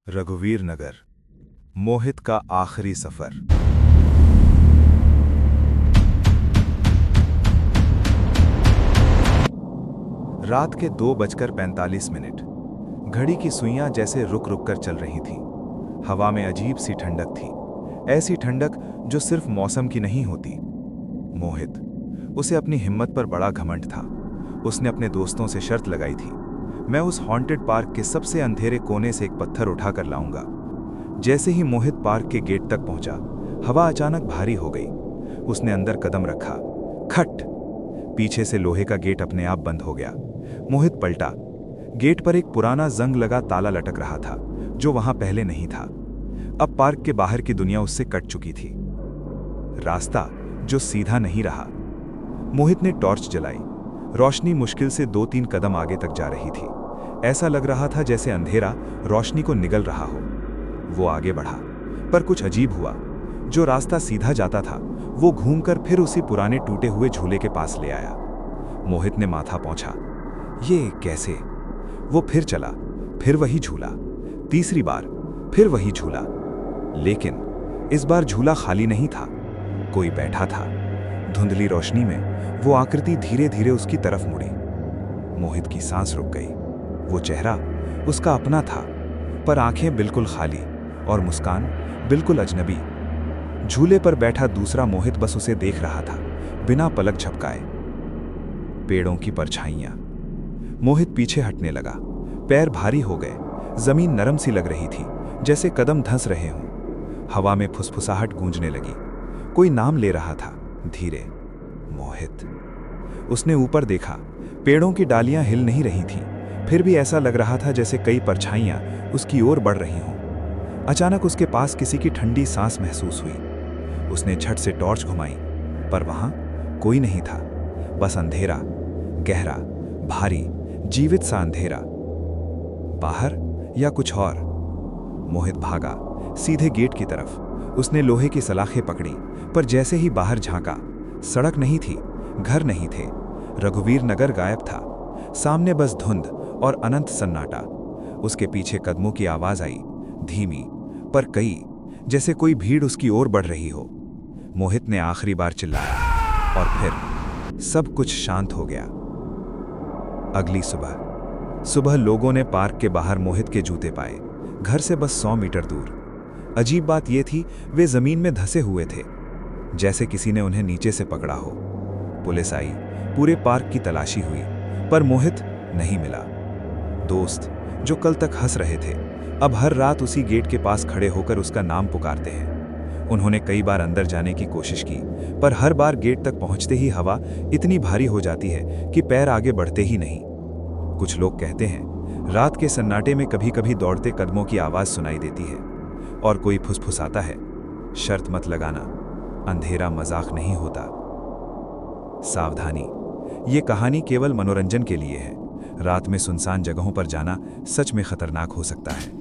रघुवीर नगर, मोहित का आखिरी सफर। रात के 2:45। घड़ी की सुइयां जैसे रुक रुक कर चल रही थीं। हवा में अजीब सी ठंडक थी, ऐसी ठंडक जो सिर्फ मौसम की नहीं होती। मोहित, उसे अपनी हिम्मत पर बड़ा घमंड था। उसने अपने दोस्तों से शर्त लगाई थी, मैं उस हॉन्टेड पार्क के सबसे अंधेरे कोने से एक पत्थर उठाकर लाऊंगा। जैसे ही मोहित पार्क के गेट तक पहुंचा, हवा अचानक भारी हो गई। उसने अंदर कदम रखा, खट! पीछे से लोहे का गेट अपने आप बंद हो गया। मोहित पलटा। गेट पर एक पुराना जंग लगा ताला लटक रहा था, जो वहां पहले नहीं था। अब पार्क के बाहर की दुनिया उससे कट चुकी थी। रास्ता जो सीधा नहीं रहा। मोहित ने टॉर्च जलाई। रोशनी मुश्किल से 2-3 कदम आगे तक जा रही थी। ऐसा लग रहा था जैसे अंधेरा रोशनी को निगल रहा हो। वो आगे बढ़ा, पर कुछ अजीब हुआ। जो रास्ता सीधा जाता था, वो घूमकर फिर उसी पुराने टूटे हुए झूले के पास ले आया। मोहित ने माथा पहुंचा। ये कैसे? वो फिर चला, फिर वही झूला। तीसरी बार फिर वही झूला, लेकिन इस बार झूला खाली नहीं था। कोई बैठा था। धुंधली रोशनी में वो आकृति धीरे धीरे उसकी तरफ मुड़ी। मोहित की सांस रुक गई। वो चेहरा उसका अपना था, पर आंखें बिल्कुल खाली और मुस्कान बिल्कुल अजनबी। झूले पर बैठा दूसरा मोहित बस उसे देख रहा था, बिना पलक झपकाए। पेड़ों की परछाइयां। मोहित पीछे हटने लगा। पैर भारी हो गए। जमीन नरम सी लग रही थी, जैसे कदम धंस रहे हों। हवा में फुसफुसाहट गूंजने लगी। कोई नाम ले रहा था, धीरे। मोहित। उसने ऊपर देखा। पेड़ों की डालियां हिल नहीं रही थीं, फिर भी ऐसा लग रहा था जैसे कई परछाइयां उसकी ओर बढ़ रही हों। अचानक उसके पास किसी की ठंडी सांस महसूस हुई। उसने झट से टॉर्च घुमाई, पर वहां कोई नहीं था। बस अंधेरा, गहरा, भारी, जीवित सा अंधेरा। बाहर या कुछ और? मोहित भागा, सीधे गेट की तरफ। उसने लोहे की सलाखें पकड़ी, पर जैसे ही बाहर झांका, सड़क नहीं थी, घर नहीं थे। रघुवीर नगर गायब था। सामने बस धुंध और अनंत सन्नाटा। उसके पीछे कदमों की आवाज आई, धीमी पर कई, जैसे कोई भीड़ उसकी ओर बढ़ रही हो। मोहित ने आखिरी बार चिल्लाया, और फिर सब कुछ शांत हो गया। अगली सुबह लोगों ने पार्क के बाहर मोहित के जूते पाए, घर से बस 100 मीटर दूर। अजीब बात यह थी, वे जमीन में धंसे हुए थे, जैसे किसी ने उन्हें नीचे से पकड़ा हो। पुलिस आई, पूरे पार्क की तलाशी हुई, पर मोहित नहीं मिला। दोस्त जो कल तक हंस रहे थे, अब हर रात उसी गेट के पास खड़े होकर उसका नाम पुकारते हैं। उन्होंने कई बार अंदर जाने की कोशिश की, पर हर बार गेट तक पहुंचते ही हवा इतनी भारी हो जाती है कि पैर आगे बढ़ते ही नहीं। कुछ लोग कहते हैं, रात के सन्नाटे में कभी कभी दौड़ते कदमों की आवाज सुनाई देती है, और कोई फुसफुसाता है, शर्त मत लगाना, अंधेरा मजाक नहीं होता। सावधानी, ये कहानी केवल मनोरंजन के लिए है। रात में सुनसान जगहों पर जाना सच में खतरनाक हो सकता है।